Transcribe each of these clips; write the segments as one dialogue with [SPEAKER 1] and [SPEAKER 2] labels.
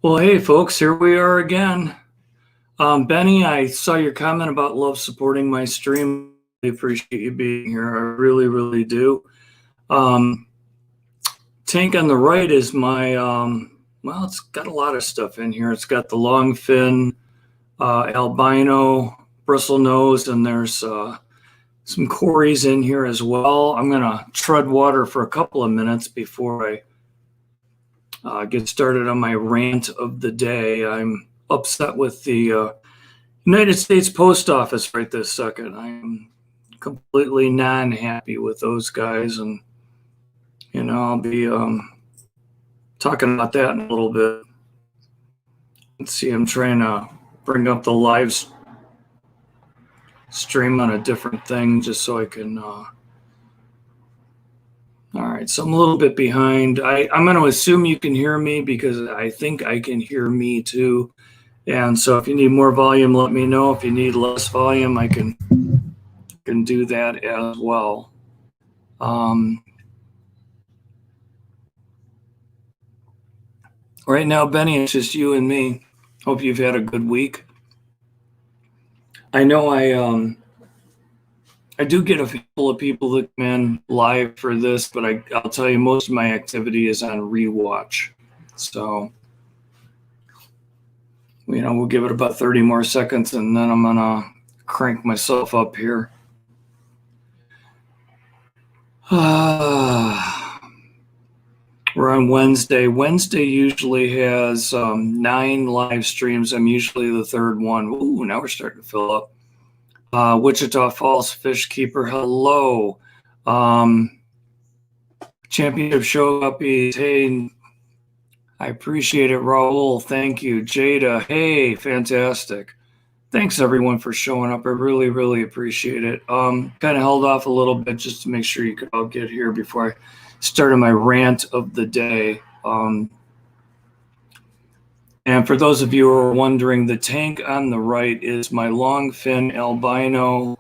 [SPEAKER 1] Well, hey, folks, here we are again. Benny, I saw your comment about love supporting my stream. I appreciate you being here. I really, really do. Um, Tank on the right is my, well, it's got a lot of stuff in here. It's got the long fin, albino, bristle nose, and there's some cories in here as well. I'm going to tread water for a couple of minutes before I get started on my rant of the day. I'm upset with the United States Post Office right this second. I'm completely non-happy with those guys, and I'll be talking about that in a little bit. Let's see, I'm trying to bring up the live stream on a different thing just so I can. All right, so I'm a little bit behind. I'm going to assume you can hear me because I think I can hear me too. And so if you need more volume, let me know. If you need less volume, I can do that as well. Right now, Benny, it's just you and me. Hope you've had a good week. I know I do get a couple of people that come in live for this, but I'll tell you, most of my activity is on rewatch. So, we'll give it about 30 more seconds, and then I'm gonna crank myself up here. We're on Wednesday. Wednesday usually has 9 live streams. I'm usually the third one. Ooh, now we're starting to fill up. Wichita Falls Fish Keeper, hello. Championship Show Uppies, hey, I appreciate it. Raul, thank you. Jada, hey, fantastic. Thanks everyone for showing up. I really, really appreciate it. Kind of held off a little bit just to make sure you could all get here before I started my rant of the day. And for those of you who are wondering, the tank on the right is my long fin albino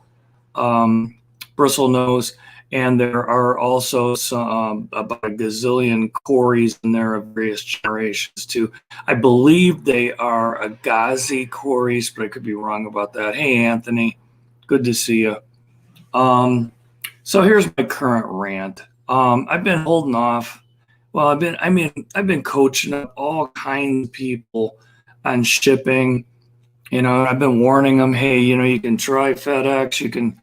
[SPEAKER 1] bristle nose, and there are also some about a gazillion cories in there of various generations too. I believe they are Agassiz cories, but I could be wrong about that. Hey, Anthony, good to see you. So here's my current rant. I've been holding off. Well, I've been coaching up all kinds of people on shipping. I've been warning them, hey, you can try FedEx, you can,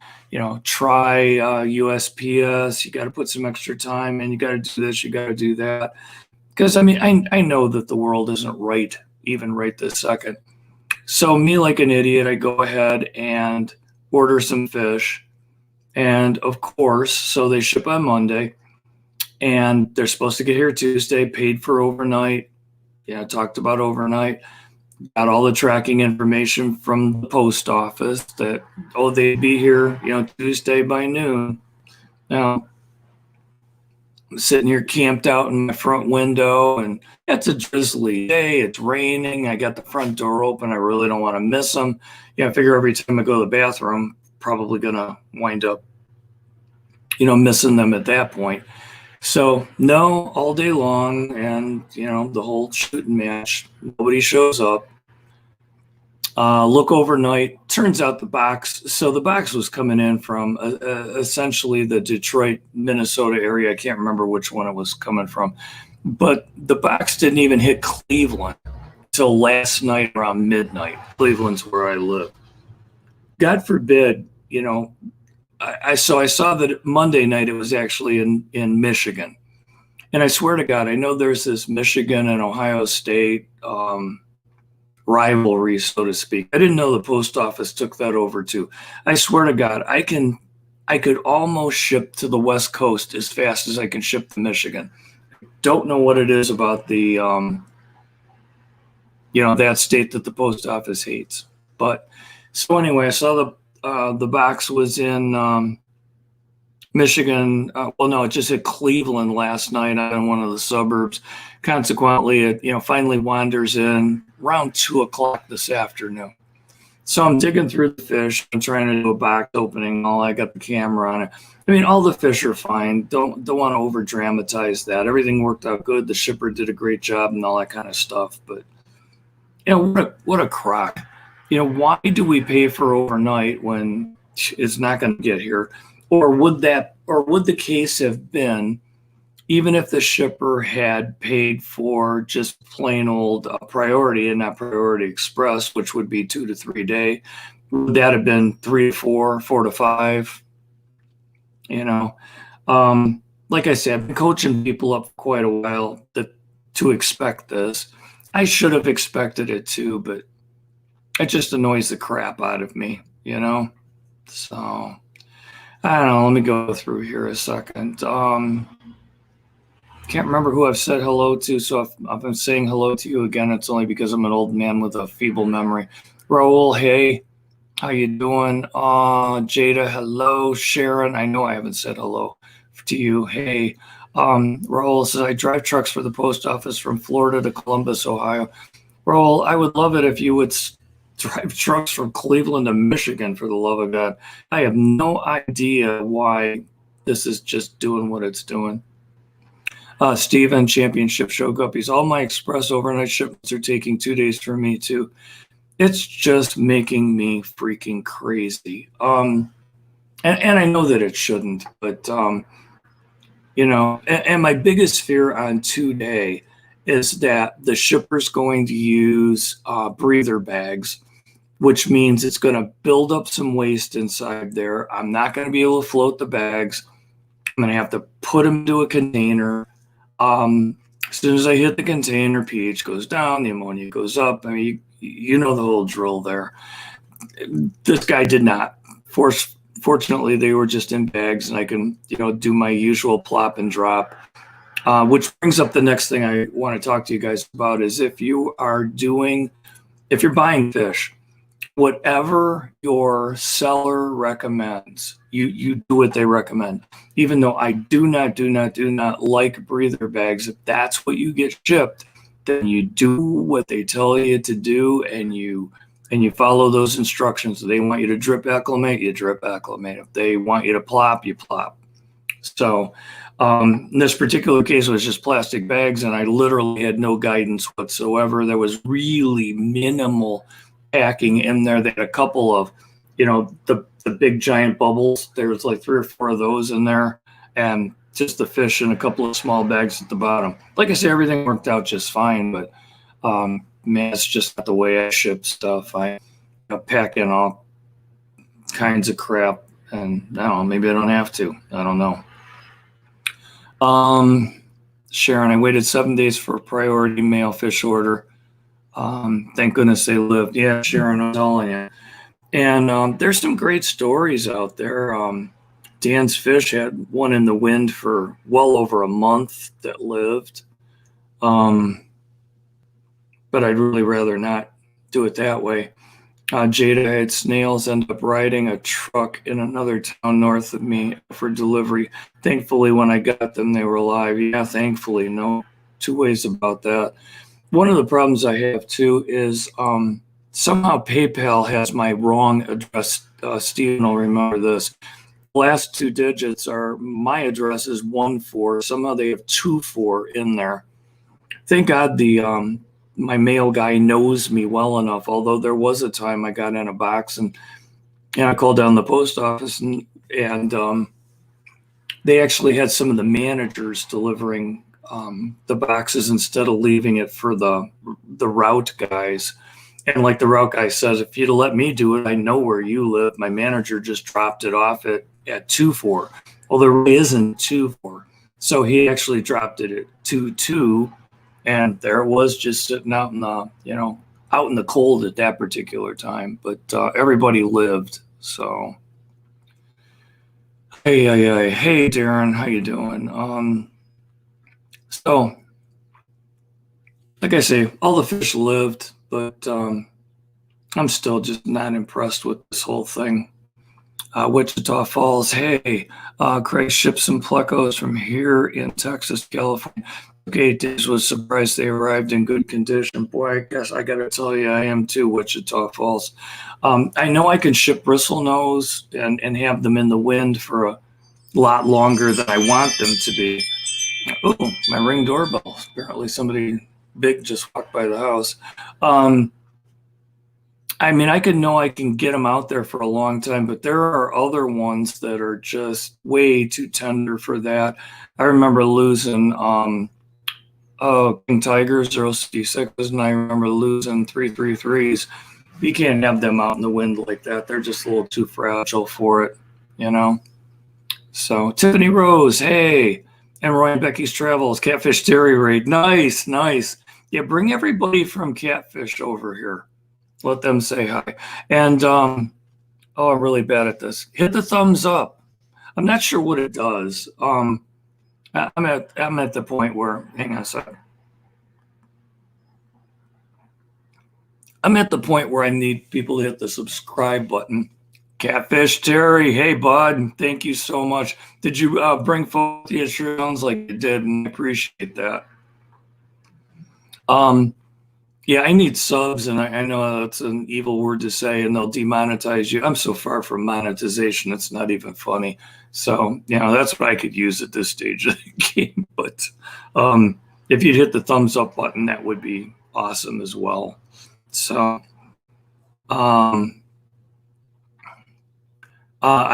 [SPEAKER 1] try USPS. You got to put some extra time in. You got to do this, you got to do that. Because I know that the world isn't right, even right this second. So me, like an idiot, I go ahead and order some fish, and of course, so they ship on Monday. And they're supposed to get here Tuesday, paid for overnight. Yeah, I talked about overnight. Got all the tracking information from the post office that, they'd be here, Tuesday by noon. Now, I'm sitting here camped out in my front window, and it's a drizzly day. It's raining. I got the front door open. I really don't want to miss them. I figure every time I go to the bathroom, probably going to wind up, missing them at that point. So no, all day long, and the whole shooting match, nobody shows up. Look overnight. Turns out the box was coming in from essentially the Detroit, Minnesota area. I can't remember which one it was coming from, but the box didn't even hit Cleveland till last night around midnight. Cleveland's where I live. God forbid, I saw that Monday night it was actually in Michigan. And I swear to God, I know there's this Michigan and Ohio State rivalry, so to speak. I didn't know the post office took that over too. I swear to God, I could almost ship to the West Coast as fast as I can ship to Michigan. Don't know what it is about the that state that the post office hates. But so anyway, I saw the box was in Michigan. It just hit Cleveland last night out in one of the suburbs. Consequently, it finally wanders in around 2:00 this afternoon. So I'm digging through the fish. I'm trying to do a box opening. I got the camera on it. All the fish are fine. Don't want to over dramatize that. Everything worked out good. The shipper did a great job and all that kind of stuff. But what a crock. Why do we pay for overnight when it's not going to get here? Or would the case have been, even if the shipper had paid for just plain old priority and not priority express, which would be 2 to 3 day, would that have been 3 to 4, 4 to 5? Like I said, I've been coaching people up for quite a while to expect this. I should have expected it too, but it just annoys the crap out of me, So I don't know. Let me go through here a second. Can't remember who I've said hello to, so if I'm saying hello to you again, it's only because I'm an old man with a feeble memory. Raul, hey, how you doing? Jada, hello. Sharon, I know I haven't said hello to you. Hey, Raul says, I drive trucks for the post office from Florida to Columbus, Ohio. Raul, I would love it if you would drive trucks from Cleveland to Michigan, for the love of God. I have no idea why this is just doing what it's doing. Steven, Championship Show Guppies. All my express overnight shipments are taking 2 days for me too. It's just making me freaking crazy. And I know that it shouldn't, but and my biggest fear on 2 day is that the shipper's going to use breather bags, which means it's going to build up some waste inside there. I'm not going to be able to float the bags. I'm going to have to put them into a container. As soon as I hit the container, pH goes down, the ammonia goes up. I mean, you know the whole drill there. This guy did not. Fortunately, they were just in bags, and I can, do my usual plop and drop. Which brings up the next thing I want to talk to you guys about is if you're buying fish, whatever your seller recommends, you do what they recommend. Even though I do not like breather bags, if that's what you get shipped, then you do what they tell you to do, and you follow those instructions. If they want you to drip acclimate, you drip acclimate. If they want you to plop, you plop. So in this particular case, it was just plastic bags, and I literally had no guidance whatsoever. There was really minimal packing in there. They had a couple of, the big giant bubbles. There was like 3 or 4 of those in there, and just the fish and a couple of small bags at the bottom. Like I said, everything worked out just fine, but man, it's just not the way I ship stuff. I pack in all kinds of crap, and I don't know, maybe I don't have to. I don't know. Sharon, I waited 7 days for a priority mail fish order. Thank goodness they lived. Yeah, Sharon, I'm telling you. And there's some great stories out there. Dan's Fish had one in the wind for well over a month that lived. But I'd really rather not do it that way. Jada had snails end up riding a truck in another town north of me for delivery. Thankfully, when I got them, they were alive. Yeah, thankfully, no two ways about that. One of the problems I have too is somehow PayPal has my wrong address. Stephen will remember this. The last 2 digits are my address is 14. Somehow they have 24 in there. Thank God my mail guy knows me well enough. Although there was a time I got in a box and I called down the post office and they actually had some of the managers delivering the boxes instead of leaving it for the route guys. And like the route guy says, if you'd have let me do it, I know where you live. My manager just dropped it off at 24. Well, there really isn't 24. So he actually dropped it at 22. And there it was just sitting out in the, out in the cold at that particular time. But everybody lived. So, hey, Darren, how you doing? So, like I say, all the fish lived, but I'm still just not impressed with this whole thing. Wichita Falls, hey, Craig shipped some plecos from here in Texas, California. Okay, Days was surprised they arrived in good condition. Boy, I guess I got to tell you, I am too, Wichita Falls. I know I can ship bristlenose and have them in the wind for a lot longer than I want them to be. Oh, my Ring doorbell. Apparently somebody big just walked by the house. I mean, I can get them out there for a long time, but there are other ones that are just way too tender for that. I remember losing King Tigers 066, and I remember losing 333s. You can't have them out in the wind like that. They're just a little too fragile for it, you know? So Tiffany Rose, hey, and Roy and Becky's Travels, Catfish Dairy Raid. Nice, nice. Yeah, bring everybody from Catfish over here. Let them say hi. And I'm really bad at this. Hit the thumbs up. I'm not sure what it does. I'm at the point where, hang on a second. I'm at the point where I need people to hit the subscribe button. Catfish Terry, hey bud, thank you so much. Did you bring folks? It sure sounds like you did, and I appreciate that. Yeah, I need subs, and I know that's an evil word to say, and they'll demonetize you. I'm so far from monetization, it's not even funny. So, that's what I could use at this stage of the game. But if you'd hit the thumbs up button, that would be awesome as well. So, I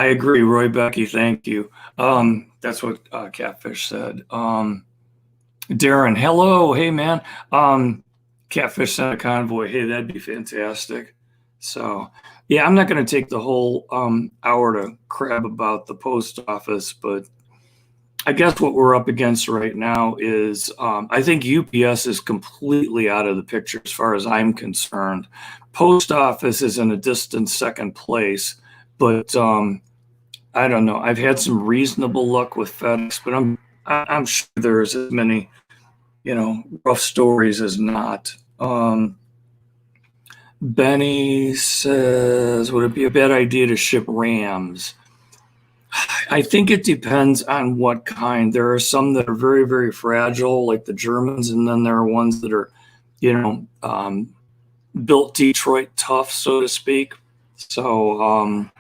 [SPEAKER 1] agree, Roy Becky. Thank you. That's what Catfish said. Darren, hello. Hey, man. Catfish sent a convoy. Hey, that'd be fantastic. So, yeah, I'm not going to take the whole hour to crab about the post office, but I guess what we're up against right now is I think UPS is completely out of the picture as far as I'm concerned. Post office is in a distant second place, but I don't know. I've had some reasonable luck with FedEx, but I'm sure there's as many, rough stories as not. Benny says, would it be a bad idea to ship rams? I think it depends on what kind. There are some that are very, very fragile, like the Germans, and then there are ones that are, built Detroit tough, so to speak. So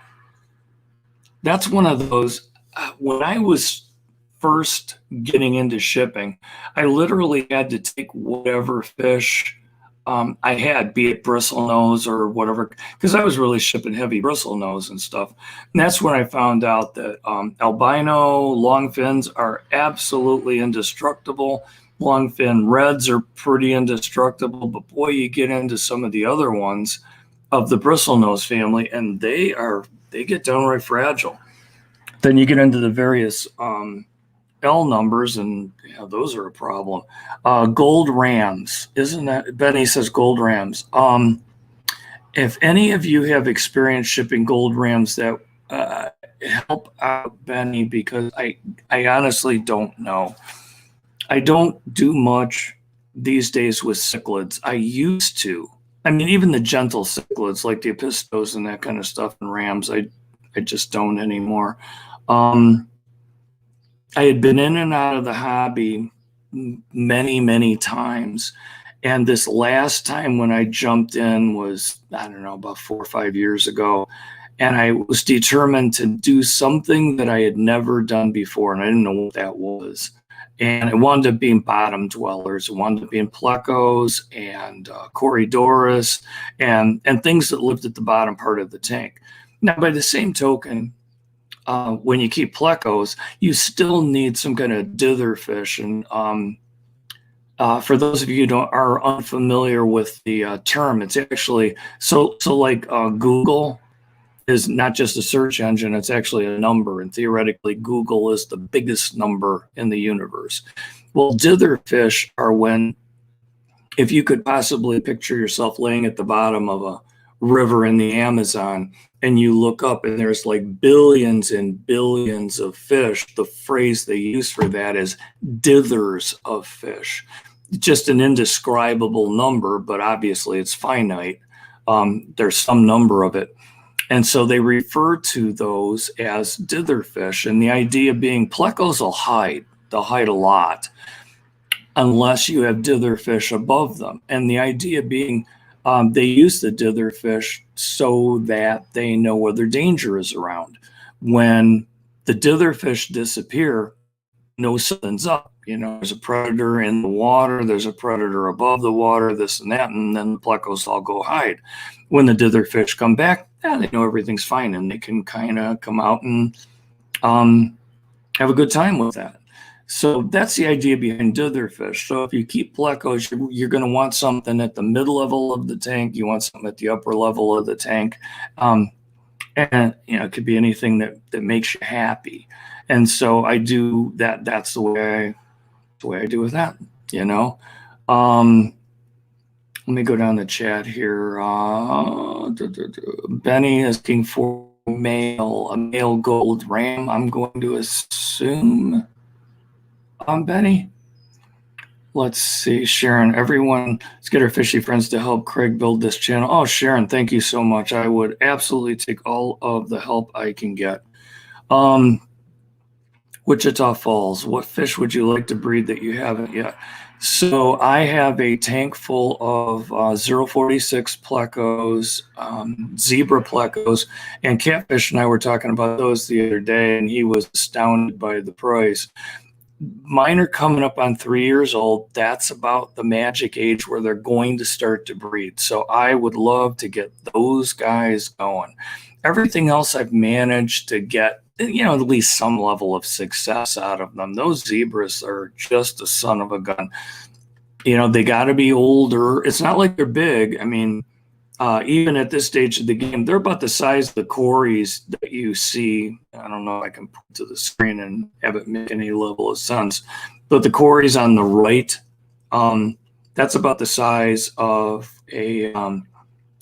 [SPEAKER 1] that's one of those. When I was first getting into shipping, I literally had to take whatever fish I had, be it bristlenose or whatever, because I was really shipping heavy bristlenose and stuff. And that's when I found out that albino longfins are absolutely indestructible. Longfin reds are pretty indestructible, but boy, you get into some of the other ones of the bristlenose family, and they get downright fragile. Then you get into the various L numbers, and those are a problem. Gold rams, isn't that? Benny says gold rams. If any of you have experience shipping gold rams, that help out Benny, because I honestly don't know. I don't do much these days with cichlids. I used to. I mean, even the gentle cichlids like the epistos and that kind of stuff and rams, I just don't anymore. I had been in and out of the hobby many, many times. And this last time when I jumped in was, I don't know, about 4 or 5 years ago. And I was determined to do something that I had never done before. And I didn't know what that was. And it wound up being bottom dwellers. It wound up being plecos and Corydoras and things that lived at the bottom part of the tank. Now, by the same token, when you keep plecos, you still need some kind of dither fish. And for those of you who are unfamiliar with the term, it's actually so like Google is not just a search engine, it's actually a number. And theoretically, Google is the biggest number in the universe. Well, dither fish are if you could possibly picture yourself laying at the bottom of a river in the Amazon, and you look up and there's like billions and billions of fish. The phrase they use for that is dithers of fish. Just an indescribable number, but obviously it's finite. There's some number of it. And so they refer to those as dither fish. And the idea being plecos will hide. They'll hide a lot unless you have dither fish above them. And the idea being they use the dither fish so that they know whether danger is around. When the dither fish disappear, know something's up. there's a predator in the water, there's a predator above the water, this and that, and then the plecos all go hide. When the dither fish come back, they know everything's fine, and they can kind of come out and have a good time with that. So that's the idea behind dither fish. So if you keep plecos, you're going to want something at the mid level of the tank. You want something at the upper level of the tank. And it could be anything that makes you happy. And so I do that. That's the way I do with that. Let me go down the chat here. Benny is looking for a male gold ram, I'm going to assume. Benny. Let's see, Sharon. Everyone, let's get our fishy friends to help Craig build this channel. Oh, Sharon, thank you so much. I would absolutely take all of the help I can get. Wichita Falls, what fish would you like to breed that you haven't yet? So I have a tank full of 046 plecos, zebra plecos, and Catfish and I were talking about those the other day, and he was astounded by the price. Mine are coming up on 3 years old. That's about the magic age where they're going to start to breed. So I would love to get those guys going. Everything else I've managed to get, at least some level of success out of them. Those zebras are just a son of a gun. They got to be older. It's not like they're big. I mean, even at this stage of the game, they're about the size of the cories that you see. I don't know if I can put to the screen and have it make any level of sense. But the cories on the right, that's about the size of a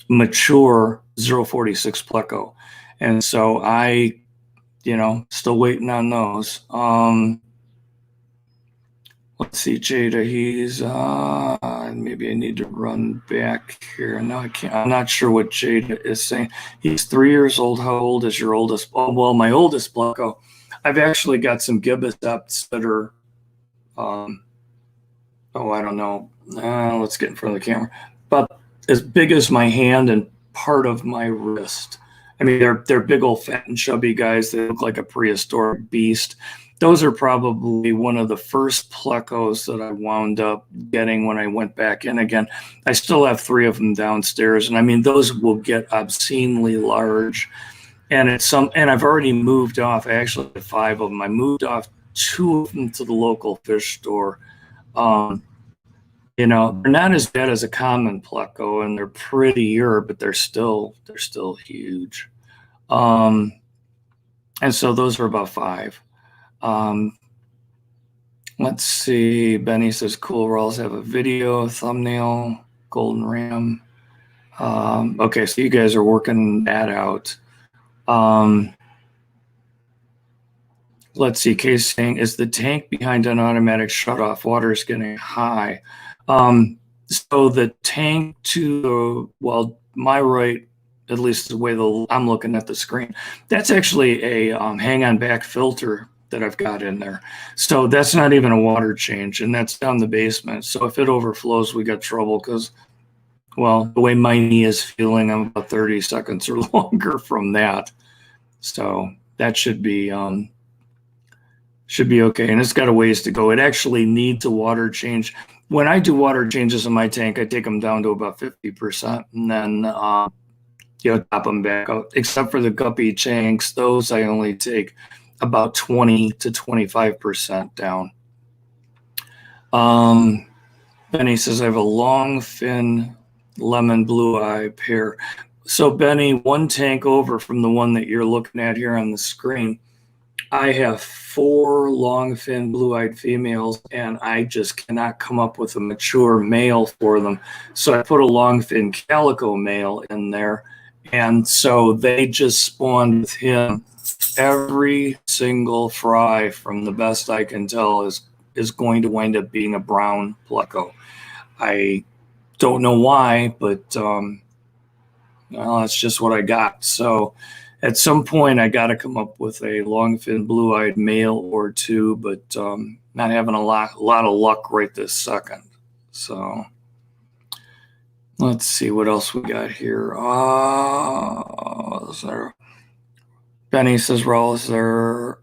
[SPEAKER 1] mature 046 pleco. And so I, still waiting on those. Let's see, Jada, he's, maybe I need to run back here. No, I can't. I'm not sure what Jada is saying. He's 3 years old. How old is your oldest? Oh, well, my oldest pleco, I've actually got some gibbous that are, I don't know. Let's get in front of the camera. But as big as my hand and part of my wrist. I mean, they're big old fat and chubby guys. They look like a prehistoric beast. Those are probably one of the first plecos that I wound up getting when I went back in again. I still have 3 of them downstairs, and I mean, those will get obscenely large. And I've already moved off. I actually have 5 of them. I moved off 2 of them to the local fish store. They're not as bad as a common pleco, and they're prettier, but they're still huge. And so those are about 5. Let's see. Benny says cool rolls have a video thumbnail, golden ram. Okay, so you guys are working that out. Let's see. Case saying, is the tank behind an automatic shutoff? Water is getting high. So the tank to my right, at least the way I'm looking at the screen, that's actually a hang-on back filter that I've got in there. So that's not even a water change, and that's down the basement. So if it overflows, we got trouble because, the way my knee is feeling, I'm about 30 seconds or longer from that. So that should be okay. And it's got a ways to go. It actually needs a water change. When I do water changes in my tank, I take them down to about 50%, and then top them back out. Except for the guppy tanks, those I only take about 20 to 25% down. Benny says I have a long fin lemon blue eye pair. So Benny, one tank over from the one that you're looking at here on the screen, I have 4 long fin blue-eyed females, and I just cannot come up with a mature male for them. So I put a long fin calico male in there, and so they just spawned with him. Every single fry, from the best I can tell, is going to wind up being a brown pleco. I don't know why, but that's just what I got. So at some point, I got to come up with a long-fin blue-eyed male or 2, but not having a lot of luck right this second. So let's see what else we got here. Benny says, Raul, is there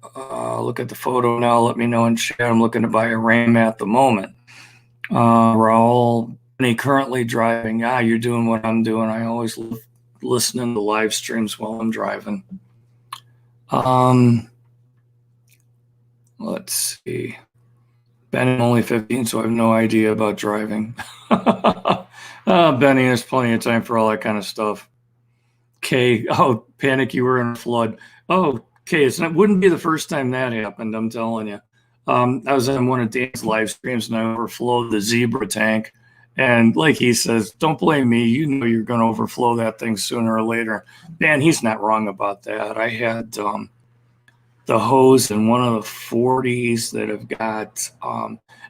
[SPEAKER 1] look at the photo now. Let me know in chat. I'm looking to buy a Ram at the moment. Raul, currently driving. You're doing what I'm doing. I always love listening to live streams while I'm driving. Let's see. Benny, I'm only 15, so I have no idea about driving. Benny, there's plenty of time for all that kind of stuff. Okay. Oh, panic, you were in a flood. Oh, okay. It wouldn't be the first time that happened, I'm telling you. I was on one of Dan's live streams and I overflowed the zebra tank. And like he says, don't blame me. You know you're going to overflow that thing sooner or later. Man, he's not wrong about that. I had the hose in one of the 40s that have got,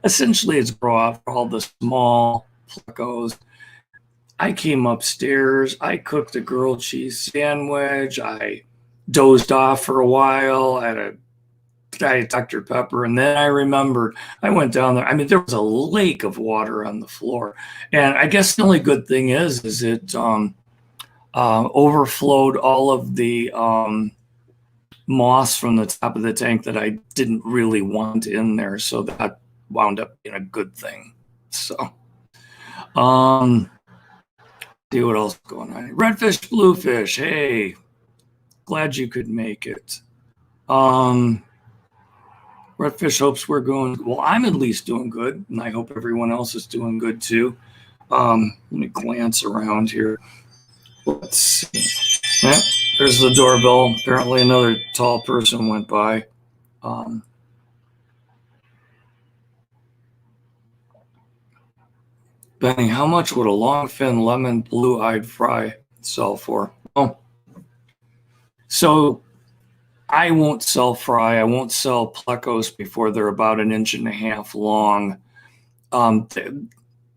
[SPEAKER 1] essentially it's off all the small plecos. I came upstairs. I cooked a grilled cheese sandwich. I dozed off for a while. I had a Diet Dr. Pepper. And then I remembered I went down there. I mean, there was a lake of water on the floor. And I guess the only good thing is it overflowed all of the moss from the top of the tank that I didn't really want in there. So that wound up being a good thing. So, see what else is going on. Redfish, bluefish. Hey, glad you could make it. Redfish hopes we're going, well, I'm at least doing good, and I hope everyone else is doing good too. Let me glance around here. Let's see. Yeah, there's the doorbell. Apparently another tall person went by. Benny, how much would a longfin lemon blue-eyed fry sell for? Oh, so I won't sell fry. I won't sell plecos before they're about 1.5 inches long.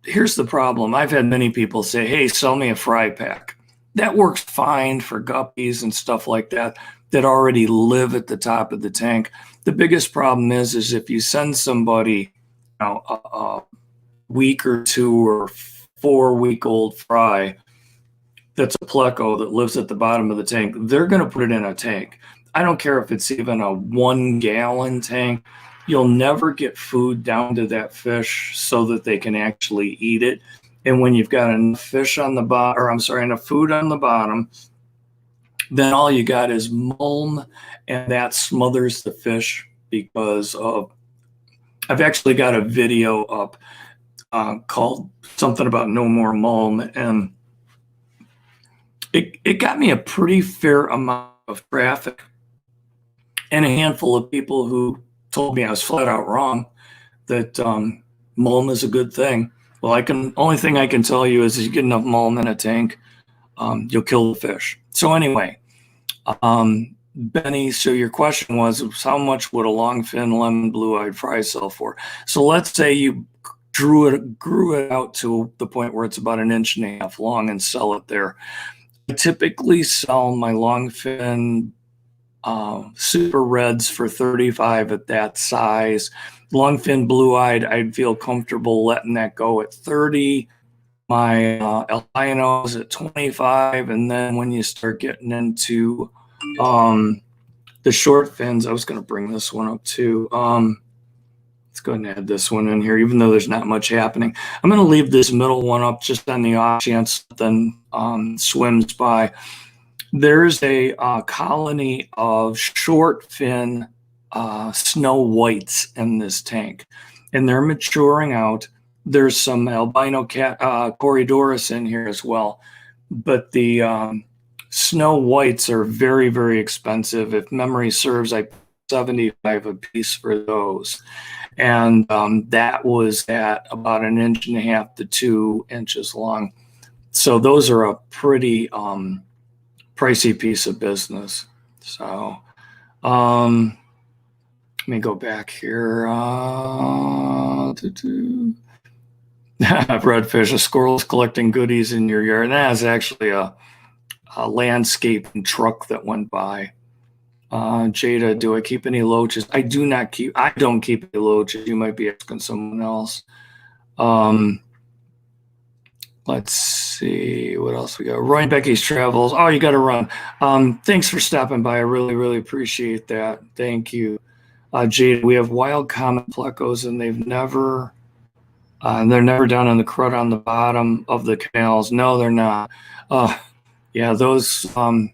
[SPEAKER 1] Here's the problem. I've had many people say, hey, sell me a fry pack. That works fine for guppies and stuff like that already live at the top of the tank. The biggest problem is if you send somebody a week or 2 or 4-week-old fry that's a pleco that lives at the bottom of the tank, they're going to put it in a tank. I don't care if it's even a 1-gallon tank. You'll never get food down to that fish so that they can actually eat it. And when you've got enough fish on the bottom, or I'm sorry, enough food on the bottom, then all you got is mulm, and that smothers the fish because of, I've actually got a video up called something about no more mulm, and it got me a pretty fair amount of traffic and a handful of people who told me I was flat out wrong, that mulm is a good thing. Well, only thing I can tell you is if you get enough mulm in a tank, you'll kill the fish. So anyway, Benny, so your question was how much would a longfin lemon blue-eyed fry sell for? So let's say you grew it out to the point where it's about 1.5 inches long and sell it there. I typically sell my longfin super reds for $35 at that size. Longfin blue-eyed, I'd feel comfortable letting that go at $30. My albinos at $25, and then when you start getting into the short fins, I was going to bring this one up too. Let's go ahead and add this one in here, even though there's not much happening. I'm going to leave this middle one up just on the off chance then swims by. There's a colony of short fin snow whites in this tank, and they're maturing out. There's some albino Corydorus in here as well, but the snow whites are very, very expensive. If memory serves, I paid $75 a piece for those, and that was at about 1.5 to 2 inches long. So those are a pretty pricey piece of business. So let me go back here. Redfish, a squirrel's collecting goodies in your yard. That is actually a landscaping truck that went by. Jada, do I keep any loaches? I don't keep any loaches. You might be asking someone else. Let's see what else we got. Roy and Becky's Travels. Oh, you got to run. Thanks for stopping by. I really, really appreciate that. Thank you. Jade, we have wild common plecos, and they're never down in the crud on the bottom of the canals. No, they're not. Yeah, those common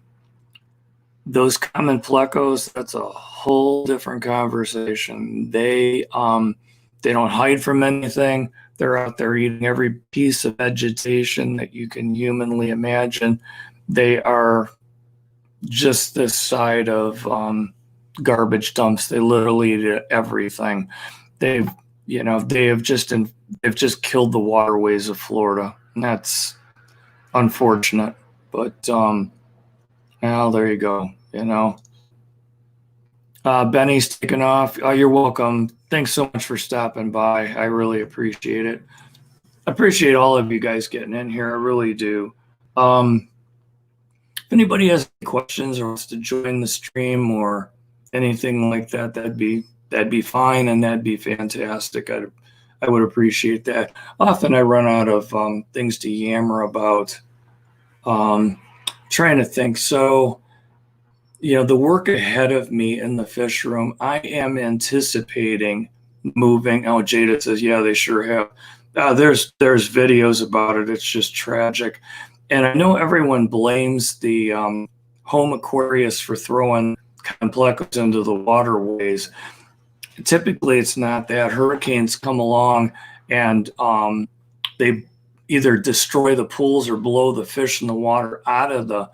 [SPEAKER 1] plecos, that's a whole different conversation. They don't hide from anything. They're out there eating every piece of vegetation that you can humanly imagine. They are just this side of garbage dumps. They literally eat everything. They've they've just killed the waterways of Florida, and that's unfortunate. But well, there you go. Benny's taken off. Oh, you're welcome. Thanks so much for stopping by. I really appreciate it. I appreciate all of you guys getting in here. I really do. If anybody has any questions or wants to join the stream or anything like that, that'd be fine, and that'd be fantastic. I would appreciate that. Often I run out of things to yammer about. Trying to think. So, the work ahead of me in the fish room, I am anticipating moving. Oh, Jada says, yeah, they sure have. There's videos about it. It's just tragic. And I know everyone blames the home Aquarius for throwing complexes into the waterways. Typically, it's not that. Hurricanes come along and they either destroy the pools or blow the fish in the water out of the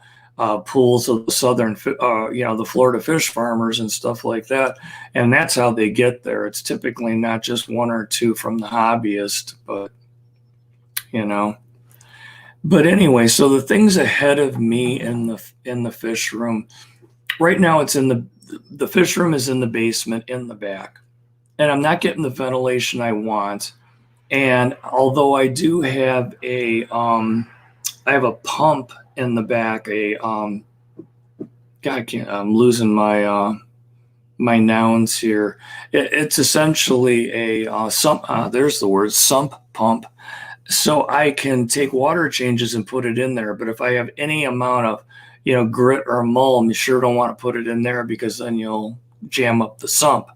[SPEAKER 1] pools of the southern, the Florida fish farmers and stuff like that. And that's how they get there. It's typically not just one or two from the hobbyist, but, But anyway, so the things ahead of me in the fish room, right now it's in the fish room is in the basement in the back. And I'm not getting the ventilation I want. And although I do have I have a pump in the back, God, I'm losing my my nouns here. It's essentially a sump. There's the word, sump pump. So I can take water changes and put it in there. But if I have any amount of, grit or mull, you sure don't want to put it in there because then you'll jam up the sump.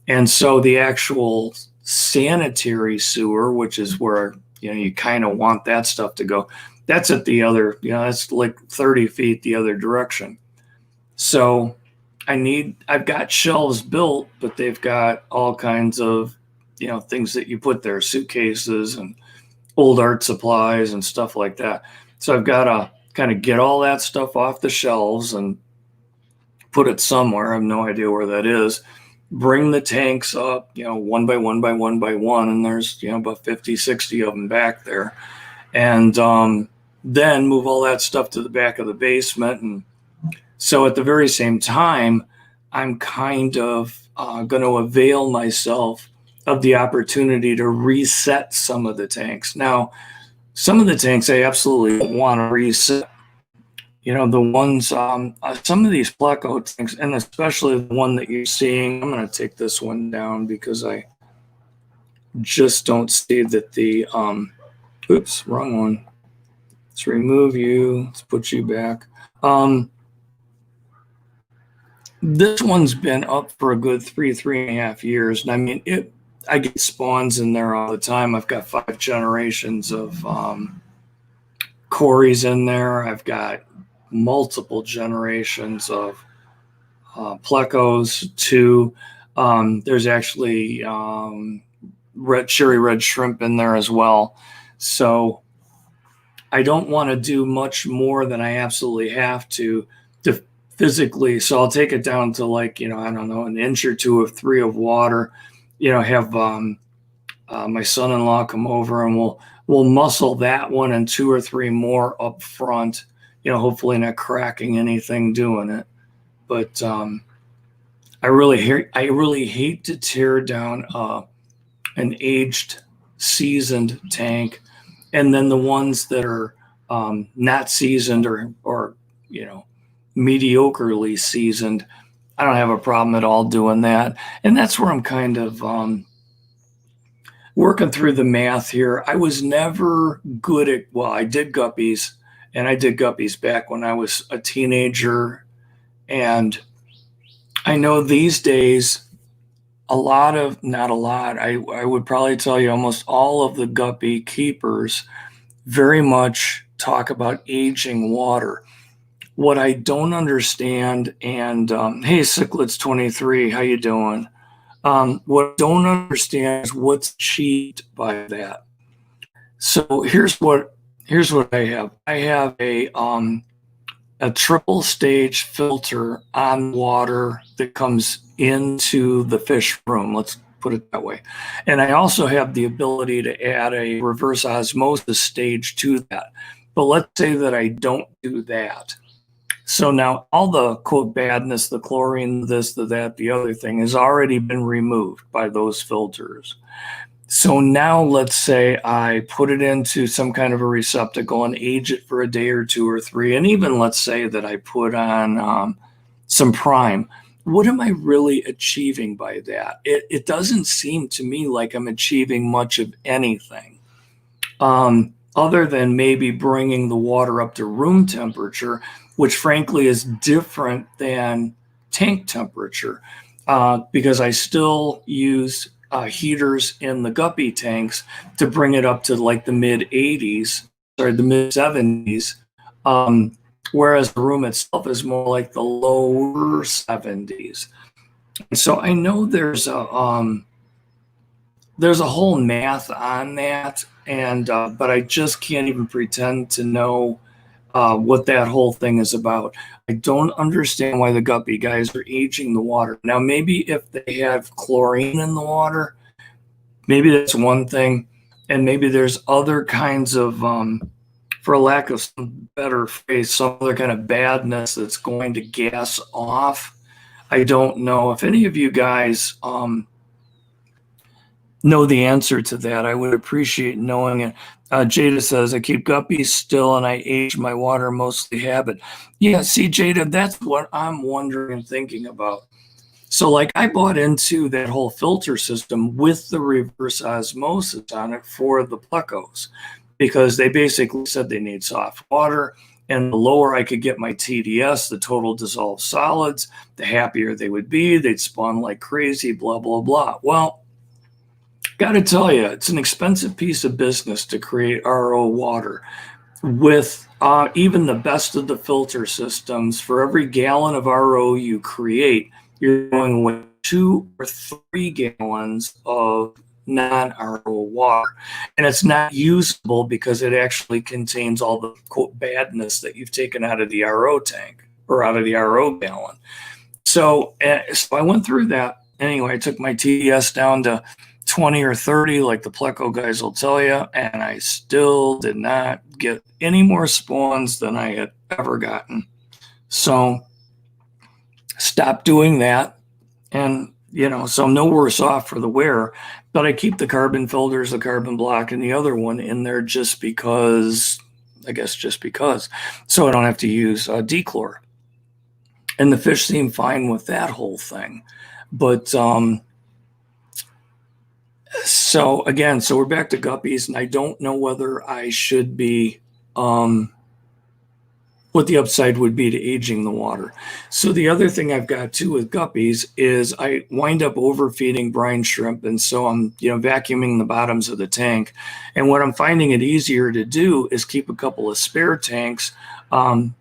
[SPEAKER 1] And so the actual sanitary sewer, which is where, you kind of want that stuff to go, that's at the other, that's like 30 feet the other direction. So I've got shelves built, but they've got all kinds of, things that you put there, suitcases and old art supplies and stuff like that. So I've got to kind of get all that stuff off the shelves and put it somewhere. I have no idea where that is. Bring the tanks up, one by one by one by one. And there's, about 50, 60 of them back there. And then move all that stuff to the back of the basement. And so at the very same time, I'm kind of going to avail myself of the opportunity to reset some of the tanks. Now, some of the tanks I absolutely want to reset. The ones, some of these pleco tanks, and especially the one that you're seeing, I'm going to take this one down because I just don't see that the, oops, wrong one. Let's remove you. Let's put you back. This one's been up for a good 3.5 years. And I mean, I get spawns in there all the time. I've got 5 generations of Corys in there. I've got multiple generations of plecos too. There's actually cherry red shrimp in there as well. So I don't want to do much more than I absolutely have to physically. So I'll take it down to like, I don't know, an inch or 2 of 3 of water, have my son-in-law come over and we'll muscle that one and 2 or 3 more up front, hopefully not cracking anything doing it. But I really hate to tear down an aged, seasoned tank, and then the ones that are not seasoned or mediocrely seasoned, I don't have a problem at all doing that. And that's where I'm kind of working through the math here. I was never good at, I did guppies, and I did guppies back when I was a teenager. And I know these days a lot of, not a lot, I would probably tell you almost all of the guppy keepers very much talk about aging water. What I don't understand, and hey, Cichlids23, how you doing? What I don't understand is what's achieved by that. So here's what I have. I have a triple stage filter on water that comes into the fish room. Let's put it that way. And I also have the ability to add a reverse osmosis stage to that. But let's say that I don't do that. So now all the quote badness, the chlorine, this, the that, the other thing has already been removed by those filters. So now let's say I put it into some kind of a receptacle and age it for a day or two or three. And even let's say that I put on some prime. What am I really achieving by that? It doesn't seem to me like I'm achieving much of anything. Other than maybe bringing the water up to room temperature, which frankly is different than tank temperature, because I still use heaters in the guppy tanks to bring it up to like the mid 80s or the mid 70s, whereas the room itself is more like the lower 70s. So I know there's a whole math on that, and but I just can't even pretend to know what that whole thing is about. I don't understand why the guppy guys are aging the water. Now, maybe if they have chlorine in the water, maybe that's one thing, and maybe there's other kinds of, for lack of some better phrase, some other kind of badness that's going to gas off. I don't know. If any of you guys know the answer to that, I would appreciate knowing it. Jada says, I keep guppies still and I age my water, mostly habit. Yeah, see, Jada, that's what I'm wondering and thinking about. So, like, I bought into that whole filter system with the reverse osmosis on it for the plecos because they basically said they need soft water. And the lower I could get my TDS, the total dissolved solids, the happier they would be. They'd spawn like crazy, blah, blah, blah. Well, got to tell you, it's an expensive piece of business to create RO water. With even the best of the filter systems, for every gallon of RO you create, you're going with 2 or 3 gallons of non-RO water. And it's not usable because it actually contains all the quote badness that you've taken out of the RO tank or out of the RO gallon. So I went through that. Anyway, I took my TDS down to 20 or 30, like the pleco guys will tell you, and I still did not get any more spawns than I had ever gotten. So stop doing that. And, so I'm no worse off for the wearer, but I keep the carbon filters, the carbon block, and the other one in there just because, so I don't have to use dechlor. And the fish seem fine with that whole thing. But, so we're back to guppies, and I don't know whether I should be, what the upside would be to aging the water. So the other thing I've got too with guppies is I wind up overfeeding brine shrimp, and so I'm, vacuuming the bottoms of the tank. And what I'm finding it easier to do is keep a couple of spare tanks,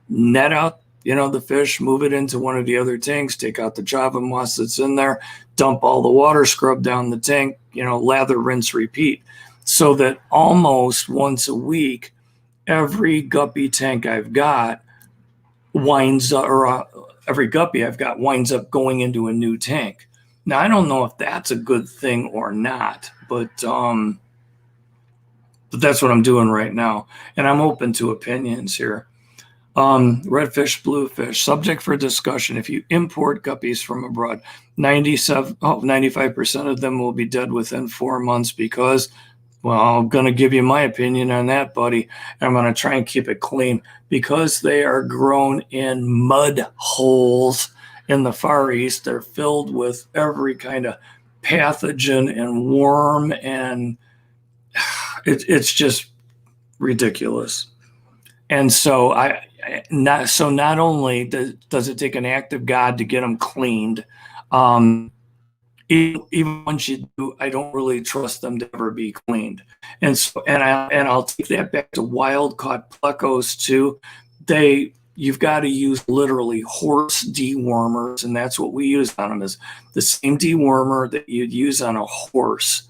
[SPEAKER 1] net out, the fish, move it into one of the other tanks, take out the Java moss that's in there, dump all the water, scrub down the tank, lather, rinse, repeat, so that almost once a week, every guppy tank I've got winds up, or every guppy I've got winds up going into a new tank. Now, I don't know if that's a good thing or not, but that's what I'm doing right now. And I'm open to opinions here. Redfish, bluefish, subject for discussion. If you import guppies from abroad, 95% of them will be dead within 4 months because, well, I'm going to give you my opinion on that, buddy. And I'm going to try and keep it clean because they are grown in mud holes in the Far East. They're filled with every kind of pathogen and worm, and it's just ridiculous. And so not only does it take an act of God to get them cleaned, even once you do, I don't really trust them to ever be cleaned. And so, I'll take that back to wild caught plecos too. You've got to use literally horse dewormers, and that's what we use on them, is the same dewormer that you'd use on a horse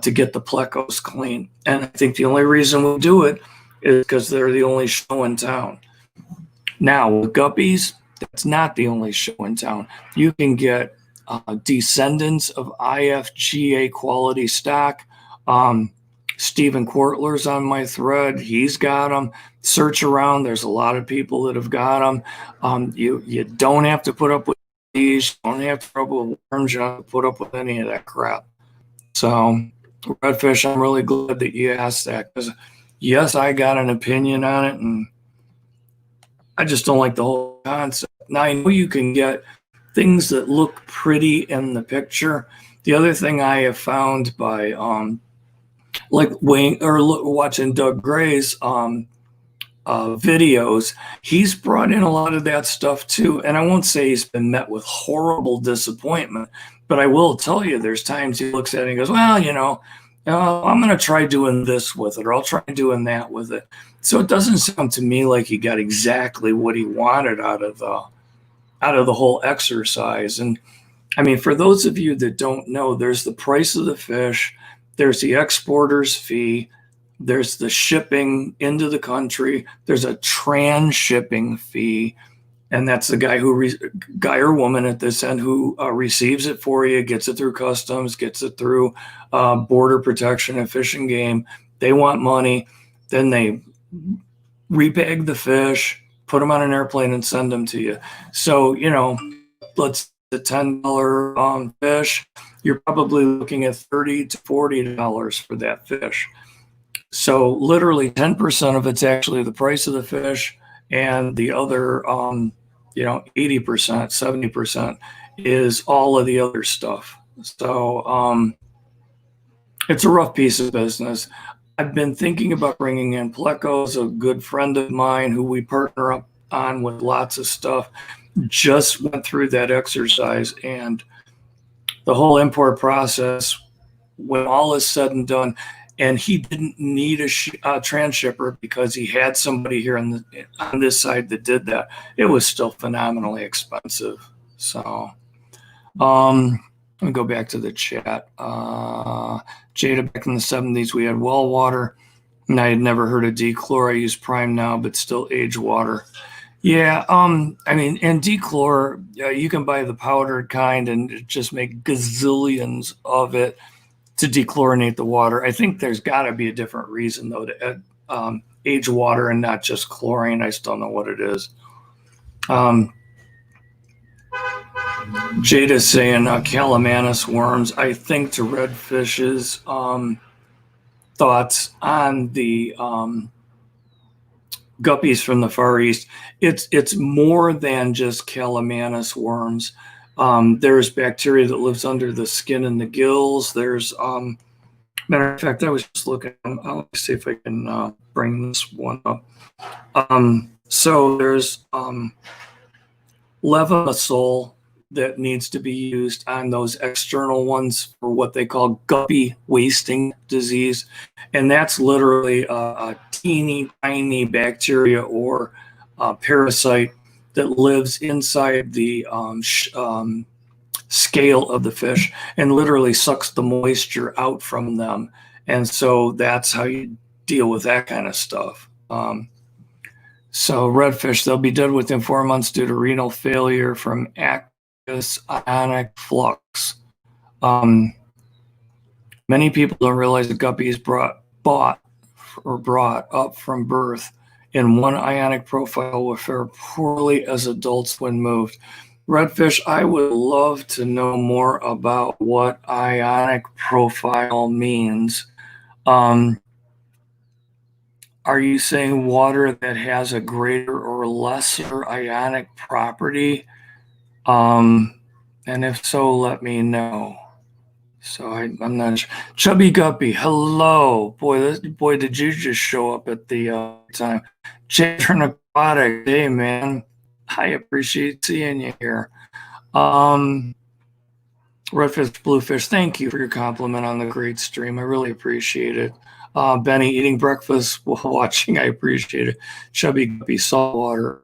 [SPEAKER 1] to get the plecos clean. And I think the only reason we do it is because they're the only show in town. Now with guppies, that's not the only show in town. You can get descendants of IFGA quality stock. Stephen Quartler's on my thread. He's got them. Search around. There's a lot of people that have got them. You don't have to put up with these. You don't have to put up with worms. You don't have to put up with any of that crap. So redfish, I'm really glad that you asked that, because yes, I got an opinion on it, and I just don't like the whole concept. Now, I know you can get things that look pretty in the picture. The other thing I have found by watching Doug Gray's videos, he's brought in a lot of that stuff too. And I won't say he's been met with horrible disappointment, but I will tell you there's times he looks at it and goes, well, I'm going to try doing this with it, or I'll try doing that with it. So it doesn't sound to me like he got exactly what he wanted out of the whole exercise. And I mean, for those of you that don't know, there's the price of the fish, there's the exporter's fee, there's the shipping into the country, there's a trans-shipping fee, and that's the guy or woman at this end who receives it for you, gets it through customs, gets it through border protection and Fish and Game. They want money. Then they repeg the fish, put them on an airplane, and send them to you. So, let's the $10 fish, you're probably looking at $30 to $40 for that fish. So literally 10% of it's actually the price of the fish, and the other 80%, 70% is all of the other stuff. So it's a rough piece of business. I've been thinking about bringing in Plecos. A good friend of mine who we partner up on with lots of stuff just went through that exercise, and the whole import process, when all is said and done, and he didn't need a transhipper because he had somebody here on this side that did that, it was still phenomenally expensive. So let me go back to the chat. Jada, back in the 70s, we had well water, and I had never heard of dechlor. I use prime now, but still age water. Yeah, I mean, and dechlor, you can buy the powdered kind and just make gazillions of it to dechlorinate the water. I think there's got to be a different reason, though, to age water and not just chlorine. I still don't know what it is. Jada's saying calamanus worms. I think to redfish's thoughts on the guppies from the Far East, it's more than just calamanus worms. There's bacteria that lives under the skin and the gills. There's matter of fact, I was just looking. I'll see if I can bring this one up. So there's levomasol that needs to be used on those external ones for what they call guppy wasting disease, and that's literally a teeny tiny bacteria or parasite that lives inside the scale of the fish and literally sucks the moisture out from them. And so that's how you deal with that kind of stuff. So redfish, they'll be dead within 4 months due to renal failure from aqueous ionic flux. Many people don't realize the guppy is brought up from birth in one ionic profile will fare poorly as adults when moved. Redfish, I would love to know more about what ionic profile means. Are you saying water that has a greater or lesser ionic property? And if so, let me know. So I'm not sure. Chubby Guppy, hello. Boy, did you just show up at the time. Fry Aquatics, hey, man. I appreciate seeing you here. What Redfish, Bluefish, thank you for your compliment on the great stream. I really appreciate it. Benny, eating breakfast while watching, I appreciate it. Chubby Guppy, saltwater.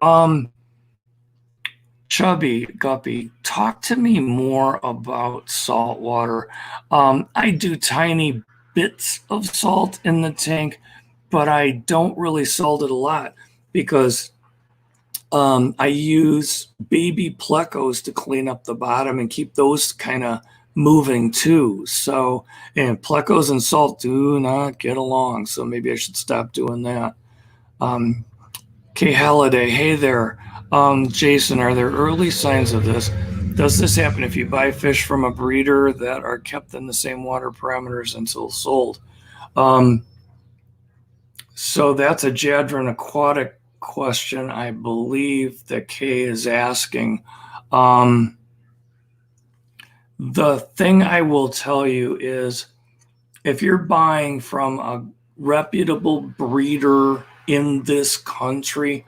[SPEAKER 1] Chubby Guppy, talk to me more about saltwater. I do tiny bits of salt in the tank, but I don't really salt it a lot because I use baby plecos to clean up the bottom and keep those kind of moving too. So, and plecos and salt do not get along. So maybe I should stop doing that. Kay Halliday, hey there. Jason, are there early signs of this? Does this happen if you buy fish from a breeder that are kept in the same water parameters until sold? So that's a Jadron Aquatic question, I believe that Kay is asking. The thing I will tell you is if you're buying from a reputable breeder in this country,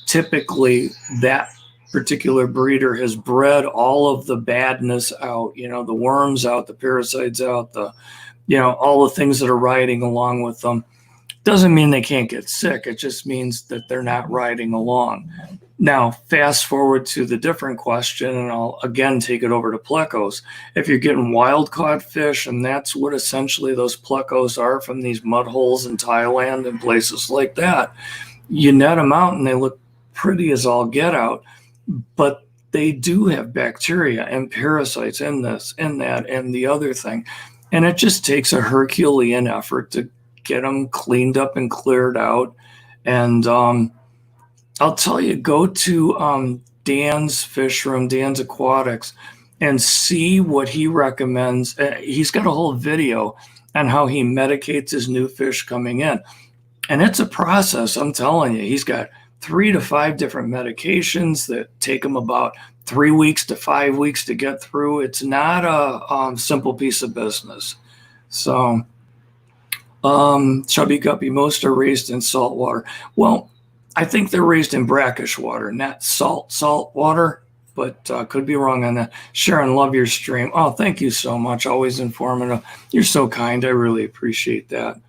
[SPEAKER 1] typically that particular breeder has bred all of the badness out, the worms out, the parasites out, all the things that are riding along with them. Doesn't mean they can't get sick. It just means that they're not riding along. Now, fast forward to the different question, and I'll again take it over to plecos. If you're getting wild caught fish, and that's what essentially those plecos are from these mud holes in Thailand and places like that, you net them out and they look pretty as all get out, but they do have bacteria and parasites in this, in that, and the other thing. And it just takes a Herculean effort to get them cleaned up and cleared out. And I'll tell you, go to Dan's fish room, Dan's Aquatics, and see what he recommends. He's got a whole video on how he medicates his new fish coming in. And it's a process, I'm telling you. He's got 3 to 5 different medications that take him about 3 weeks to 5 weeks to get through. It's not a simple piece of business. So, Chubby Guppy, most are raised in salt water. Well, I think they're raised in brackish water, not salt water, but could be wrong on that. Sharon, love your stream. Oh, thank you so much. Always informative. You're so kind. I really appreciate that.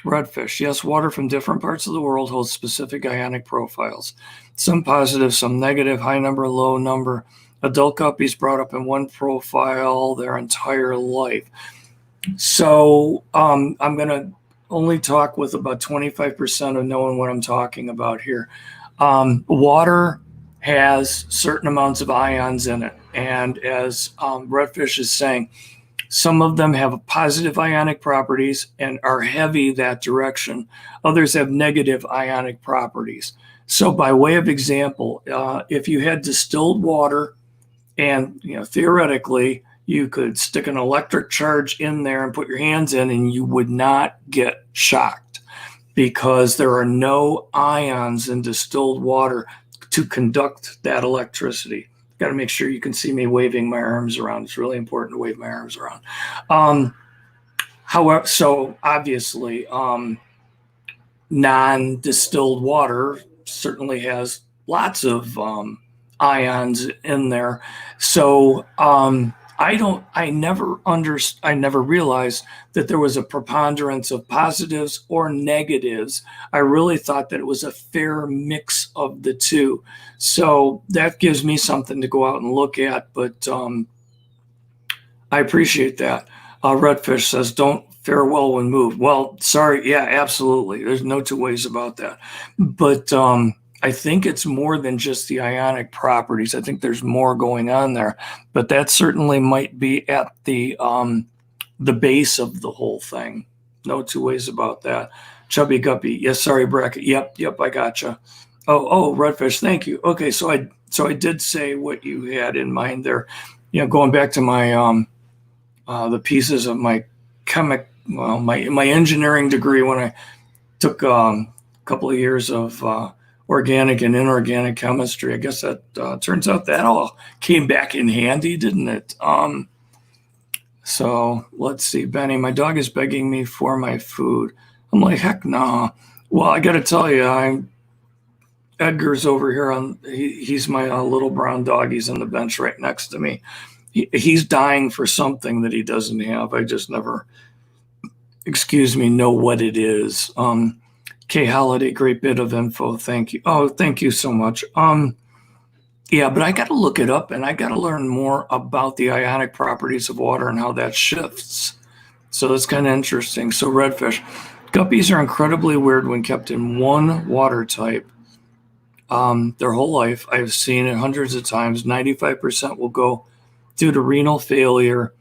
[SPEAKER 1] Redfish, yes, water from different parts of the world holds specific ionic profiles. Some positive, some negative, high number, low number. Adult guppies brought up in one profile their entire life. So I'm going to only talk with about 25% of knowing what I'm talking about here. Water has certain amounts of ions in it. And as Redfish is saying, some of them have positive ionic properties and are heavy that direction. Others have negative ionic properties. So by way of example, if you had distilled water and theoretically you could stick an electric charge in there and put your hands in and you would not get shocked because there are no ions in distilled water to conduct that electricity. Got to make sure you can see me waving my arms around. It's really important to wave my arms around. However, so obviously non-distilled water certainly has lots of ions in there. So I never realized that there was a preponderance of positives or negatives. I really thought that it was a fair mix of the two. So that gives me something to go out and look at, but I appreciate that. Redfish says, don't fare well when moved. Well, sorry. Yeah, absolutely. There's no two ways about that. But I think it's more than just the ionic properties. I think there's more going on there, but that certainly might be at the base of the whole thing. No two ways about that. Chubby Guppy, yes, sorry, Bracket. Yep, I gotcha. Oh, Redfish, thank you. Okay, so I did say what you had in mind there. Going back to my the pieces of my my engineering degree when I took a couple of years of organic and inorganic chemistry. I guess that turns out that all came back in handy, didn't it? So let's see, Benny, my dog is begging me for my food. I'm like, heck no. Well, I got to tell you, Edgar's over here he's my little brown dog. He's on the bench right next to me. He's dying for something that he doesn't have. I just never, know what it is. Kay Holiday, great bit of info. Thank you. Oh, thank you so much. Yeah, but I got to look it up, and I got to learn more about the ionic properties of water and how that shifts. So that's kind of interesting. So redfish. Guppies are incredibly weird when kept in one water type their whole life. I've seen it hundreds of times. 95% will go due to renal failure.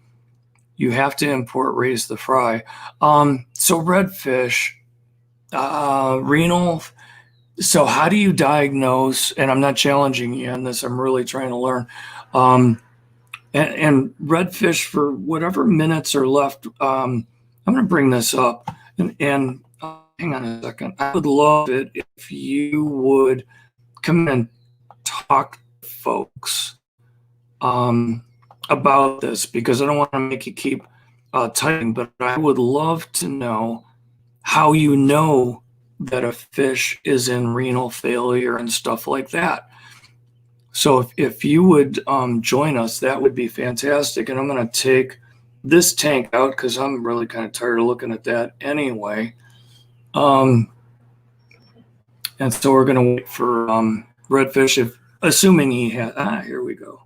[SPEAKER 1] You have to import raise the fry. So redfish, renal. So how do you diagnose? And I'm not challenging you on this. I'm really trying to learn. And redfish, for whatever minutes are left, I'm going to bring this up. And hang on a second. I would love it if you would come in and talk to folks about this, because I don't want to make you keep typing, but I would love to know how you know that a fish is in renal failure and stuff like that. So if you would join us, that would be fantastic. And I'm going to take this tank out because I'm really kind of tired of looking at that anyway. And so we're going to wait for redfish, assuming he has. Here we go.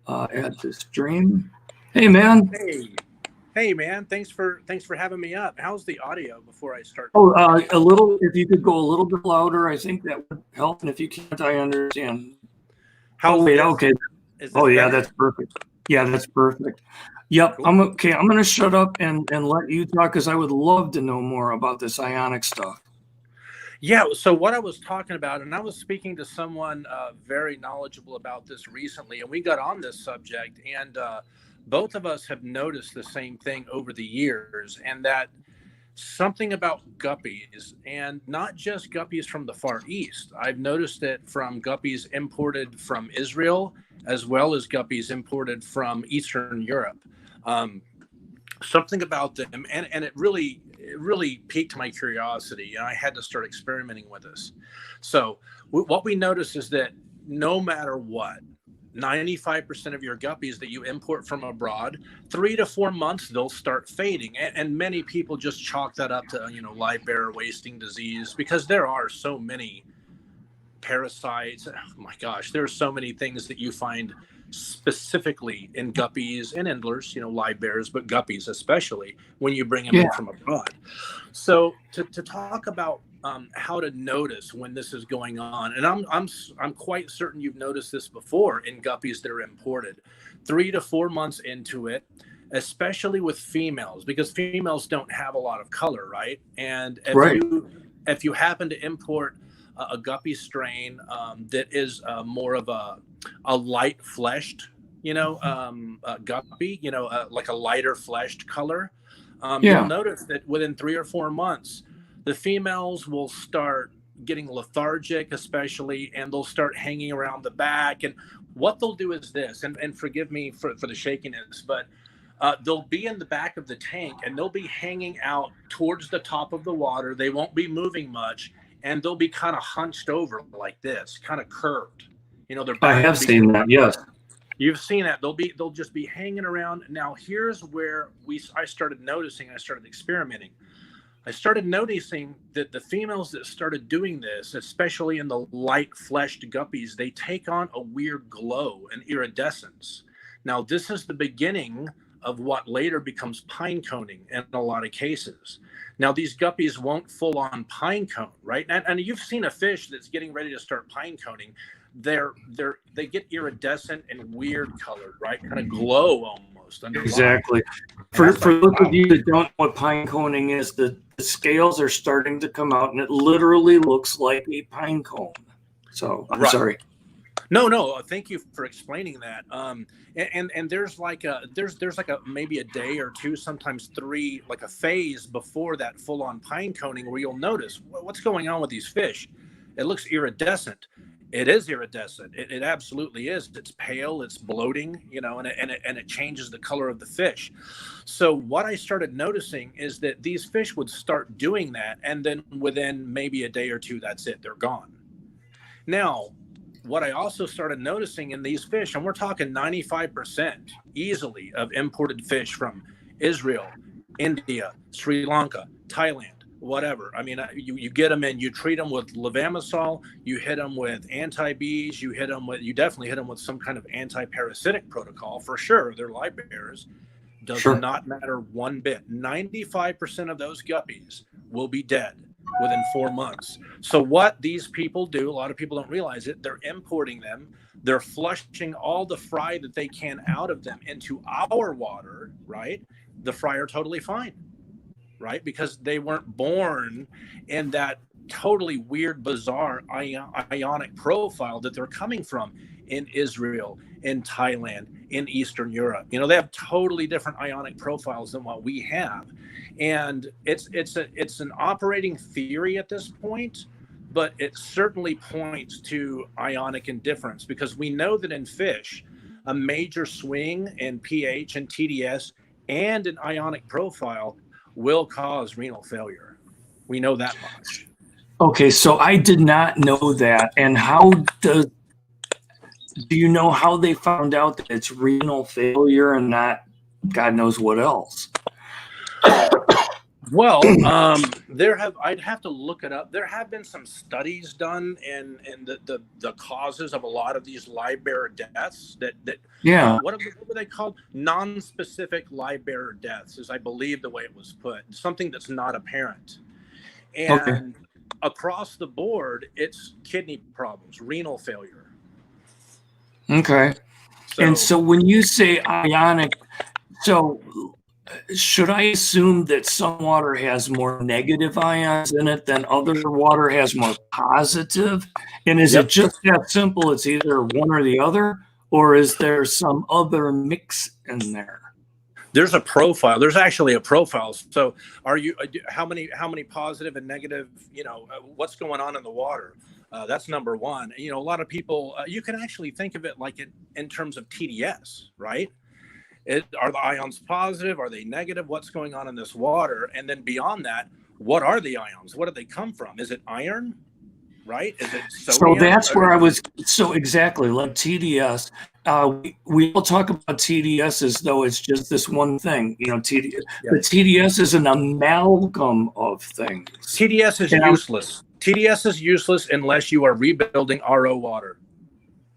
[SPEAKER 1] Add to stream. Hey, man.
[SPEAKER 2] Hey, man. Thanks for having me up. How's the audio before I start?
[SPEAKER 1] Oh, a little. If you could go a little bit louder, I think that would help. And if you can't, I understand. Wait. Okay. Oh, yeah, that's perfect. Yeah, that's perfect. Yep. Cool. I'm okay. I'm going to shut up and let you talk, because I would love to know more about this ionic stuff.
[SPEAKER 2] Yeah. So what I was talking about, and I was speaking to someone very knowledgeable about this recently, and we got on this subject, and both of us have noticed the same thing over the years, and that something about guppies, and not just guppies from the Far East. I've noticed it from guppies imported from Israel, as well as guppies imported from Eastern Europe. Something about them, and it really piqued my curiosity, and I had to start experimenting with this. So what we notice is that no matter what, 95% of your guppies that you import from abroad, 3 to 4 months, they'll start fading. And many people just chalk that up to, live bearer wasting disease, because there are so many parasites. Oh my gosh, there are so many things that you find specifically in guppies and endlers, live bears, but guppies especially when you bring them in from abroad. So to talk about how to notice when this is going on, and I'm quite certain you've noticed this before in guppies that are imported, 3 to 4 months into it, especially with females, because females don't have a lot of color, right? And if you happen to import a guppy strain that is more of a light fleshed, guppy, like a lighter fleshed color, you'll notice that within 3 or 4 months, the females will start getting lethargic, especially, and they'll start hanging around the back. And what they'll do is this, and forgive me for the shakiness, but they'll be in the back of the tank, and they'll be hanging out towards the top of the water. They won't be moving much, and they'll be kind of hunched over like this, kind of curved. Their back.
[SPEAKER 1] I have seen that. Yes.
[SPEAKER 2] You've seen that. They'll just be hanging around. Now, here's where I started noticing. I started experimenting. I started noticing that the females that started doing this, especially in the light fleshed guppies, they take on a weird glow and iridescence. Now, this is the beginning of what later becomes pine coning in a lot of cases. Now, these guppies won't full on pine cone, right? And you've seen a fish that's getting ready to start pine coning. They get iridescent and weird colored, right? Kind of glow almost.
[SPEAKER 1] Exactly. For those of you that don't know what pine coning is, the scales are starting to come out, and it literally looks like a pine cone. So I'm sorry.
[SPEAKER 2] No. Thank you for explaining that. And there's like a maybe a day or two, sometimes 3, like a phase before that full on pine coning, where you'll notice what's going on with these fish. It looks iridescent. It is iridescent. It absolutely is. It's pale. It's bloating. And it changes the color of the fish. So what I started noticing is that these fish would start doing that, and then within maybe a day or two, that's it. They're gone. Now, what I also started noticing in these fish, and we're talking 95% easily of imported fish from Israel, India, Sri Lanka, Thailand, whatever. I mean, you get them in, you treat them with levamisole, you hit them with anti-bees, you definitely hit them with some kind of anti-parasitic protocol for sure. They're live bearers. Does
[SPEAKER 1] Sure.
[SPEAKER 2] not matter one bit. 95% of those guppies will be dead within 4 months. So what these people do, a lot of people don't realize it, they're importing them. They're flushing all the fry that they can out of them into our water, right? The fry are totally fine, right? Because they weren't born in that totally weird, bizarre ionic profile that they're coming from in Israel, in Thailand, in Eastern Europe. They have totally different ionic profiles than what we have. And it's an operating theory at this point, but it certainly points to ionic indifference, because we know that in fish, a major swing in pH and TDS and an ionic profile will cause renal failure. We know that much.
[SPEAKER 1] Okay, so I did not know that. And do you know how they found out that it's renal failure and not God knows what else?
[SPEAKER 2] Well, I'd have to look it up. There have been some studies done in the causes of a lot of these live bearer deaths that
[SPEAKER 1] Yeah.
[SPEAKER 2] What were they called? Non-specific live bearer deaths is, I believe, the way it was put. Something that's not apparent. And
[SPEAKER 1] Okay.
[SPEAKER 2] across the board, it's kidney problems, renal failure.
[SPEAKER 1] Okay. And so when you say ionic, so should I assume that some water has more negative ions in it than other water has more positive? And is it just that simple? It's either one or the other, or is there some other mix in there?
[SPEAKER 2] There's a profile. There's actually a profile. So how many positive and negative, what's going on in the water? That's number one. A lot of people, you can actually think of it like in terms of TDS, right? Are the ions positive? Are they negative? What's going on in this water? And then beyond that, what are the ions? What do they come from? Is it iron? Right? Is it sodium?
[SPEAKER 1] So that's where I was. So exactly, like TDS. We all talk about TDS as though it's just this one thing. But TDS is an amalgam of things.
[SPEAKER 2] TDS is useless. TDS is useless unless you are rebuilding RO water.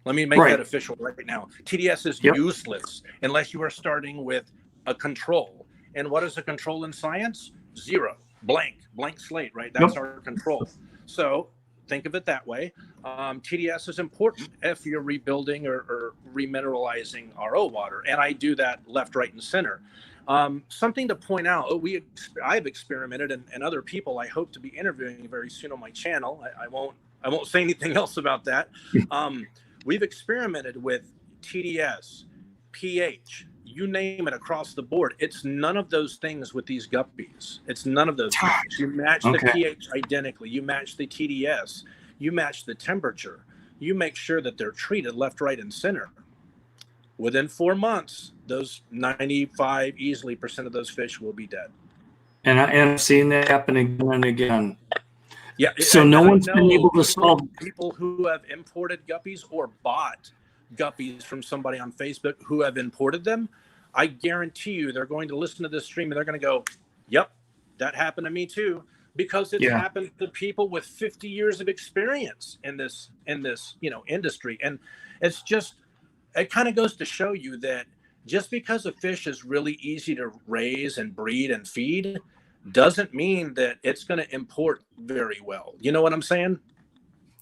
[SPEAKER 2] Let me make that official right now. TDS is useless unless you are starting with a control. And what is a control in science? Zero. Blank slate, right? That's our control. So think of it that way. TDS is important if you're rebuilding or remineralizing RO water. And I do that left, right, and center. Something to point out, I've experimented, and other people I hope to be interviewing very soon on my channel. I won't say anything else about that. We've experimented with TDS, pH, you name it, across the board. It's none of those things with these guppies. It's none of those things. You match the pH identically. You match the TDS. You match the temperature. You make sure that they're treated left, right, and center. Within 4 months, those 95% easily of those fish will be dead.
[SPEAKER 1] And I've seen that happen again and again.
[SPEAKER 2] Yeah.
[SPEAKER 1] So no one's been able to solve.
[SPEAKER 2] People who have imported guppies or bought guppies from somebody on Facebook who have imported them, I guarantee you they're going to listen to this stream and they're going to go, yep, that happened to me too, because it's happened to people with 50 years of experience in this industry. And it's just, it kind of goes to show you that just because a fish is really easy to raise and breed and feed doesn't mean that it's going to import very well. You know what I'm saying?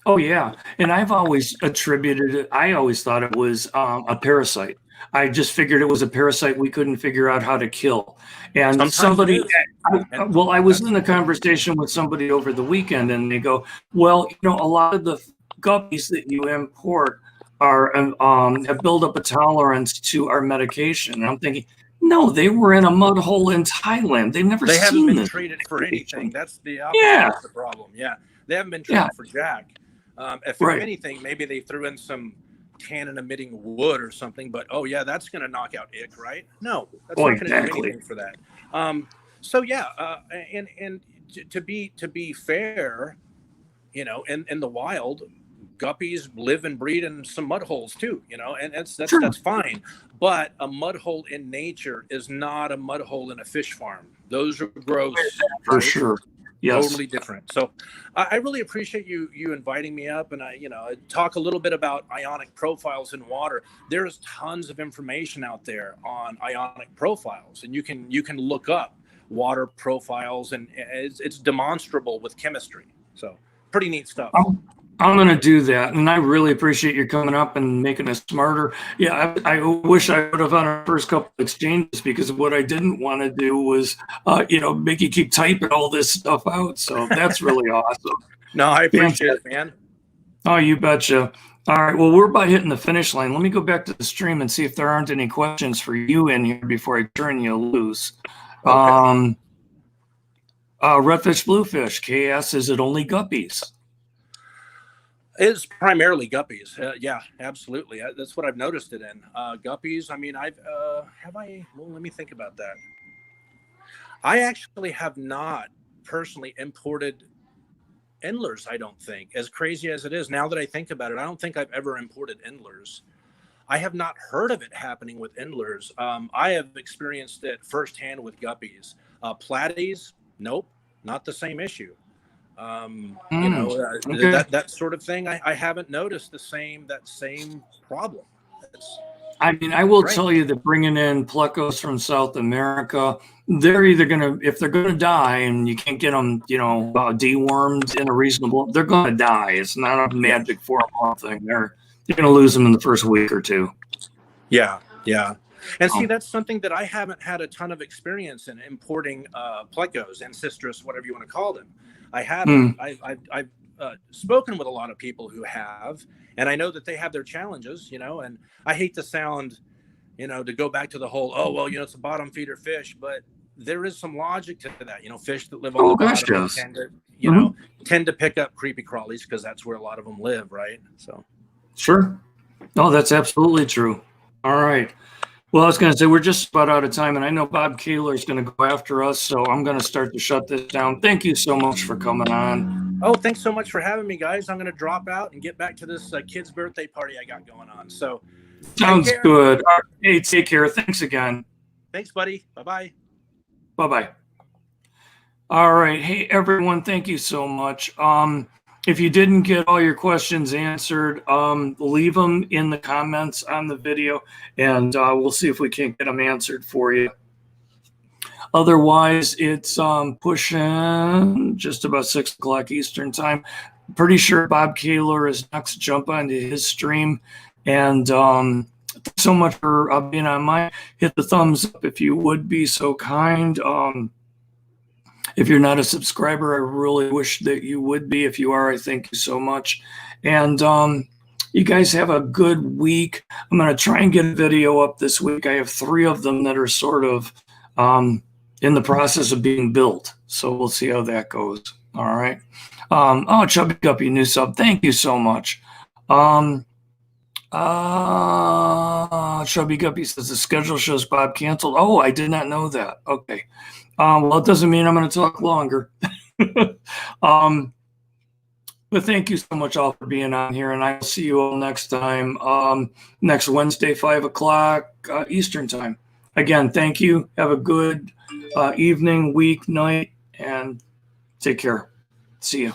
[SPEAKER 1] Oh, yeah. And I've always attributed it, I always thought it was a parasite. I just figured it was a parasite we couldn't figure out how to kill. And I was in a conversation with somebody over the weekend, and they go, well, a lot of the guppies that you import have built up a tolerance to our medication. And I'm thinking, no, they were in a mud hole in Thailand. They
[SPEAKER 2] haven't been treated for anything. That's the problem. Yeah, they haven't been treated for jack. If anything, maybe they threw in some tannin-emitting wood or something. But that's going to knock out ick, right? No, that's not going to do anything for that. And to be fair, in the wild, guppies live and breed in some mud holes too, and
[SPEAKER 1] Sure.
[SPEAKER 2] that's fine. But a mud hole in nature is not a mud hole in a fish farm. Those are gross,
[SPEAKER 1] For
[SPEAKER 2] right?
[SPEAKER 1] sure. Yes.
[SPEAKER 2] Totally different. So I really appreciate you inviting me up, and I talk a little bit about ionic profiles in water. There's tons of information out there on ionic profiles, and you can look up water profiles, and it's demonstrable with chemistry. So pretty neat stuff.
[SPEAKER 1] I'm going to do that. And I really appreciate you coming up and making us smarter. Yeah, I wish I would have on our first couple of exchanges, because what I didn't want to do was, make you keep typing all this stuff out. So that's really awesome.
[SPEAKER 2] No, I appreciate it, man.
[SPEAKER 1] Oh, you betcha. All right. Well, we're about hitting the finish line. Let me go back to the stream and see if there aren't any questions for you in here before I turn you loose.
[SPEAKER 2] Okay.
[SPEAKER 1] Redfish, bluefish, KS, is it only guppies?
[SPEAKER 2] It's primarily guppies. Yeah, absolutely. That's what I've noticed it in. Guppies. I mean, well, let me think about that. I actually have not personally imported endlers, I don't think. As crazy as it is, now that I think about it, I don't think I've ever imported endlers. I have not heard of it happening with endlers. I have experienced it firsthand with guppies. Platies, nope, not the same issue.
[SPEAKER 1] Okay.
[SPEAKER 2] That sort of thing. I haven't noticed that same problem.
[SPEAKER 1] I mean, I will tell you that bringing in plecos from South America, they're either if they're going to die and you can't get them, dewormed in a reasonable, they're going to die. It's not a magic 4-month thing. You're going to lose them in the first week or two.
[SPEAKER 2] Yeah. And see, that's something that I haven't had a ton of experience in, importing plecos, ancestris, whatever you want to call them. I haven't. I've spoken with a lot of people who have, and I know that they have their challenges, and I hate to sound, to go back to the whole, oh, well, it's a bottom feeder fish, but there is some logic to that. Fish that live on the bottom tend to pick up creepy crawlies, because that's where a lot of them live, right? So.
[SPEAKER 1] Sure. No, that's absolutely true. All right. Well, I was going to say, we're just about out of time, and I know Bob Kaler is going to go after us, so I'm going to start to shut this down. Thank you so much for coming on.
[SPEAKER 2] Oh, thanks so much for having me, guys. I'm going to drop out and get back to this kid's birthday party I got going on. So,
[SPEAKER 1] sounds good. All right. Hey, take care. Thanks again.
[SPEAKER 2] Thanks, buddy. Bye-bye.
[SPEAKER 1] Bye-bye. All right. Hey, everyone. Thank you so much. If you didn't get all your questions answered, leave them in the comments on the video, and we'll see if we can't get them answered for you. Otherwise, it's pushing just about 6 o'clock Eastern time. Pretty sure Bob Kaler is next to jump onto his stream. And thanks so much for being on mine. Hit the thumbs up if you would be so kind. If you're not a subscriber, I really wish that you would be. If you are, I thank you so much. And you guys have a good week. I'm going to try and get a video up this week. I have 3 of them that are sort of in the process of being built. So we'll see how that goes. All right. Chubby Guppy, new sub. Thank you so much. Chubby Guppy says the schedule shows Bob canceled. Oh, I did not know that. Okay. Well, it doesn't mean I'm going to talk longer. But thank you so much all for being on here, and I'll see you all next time, next Wednesday, 5 o'clock Eastern time. Again, thank you. Have a good evening, week, night, and take care. See you.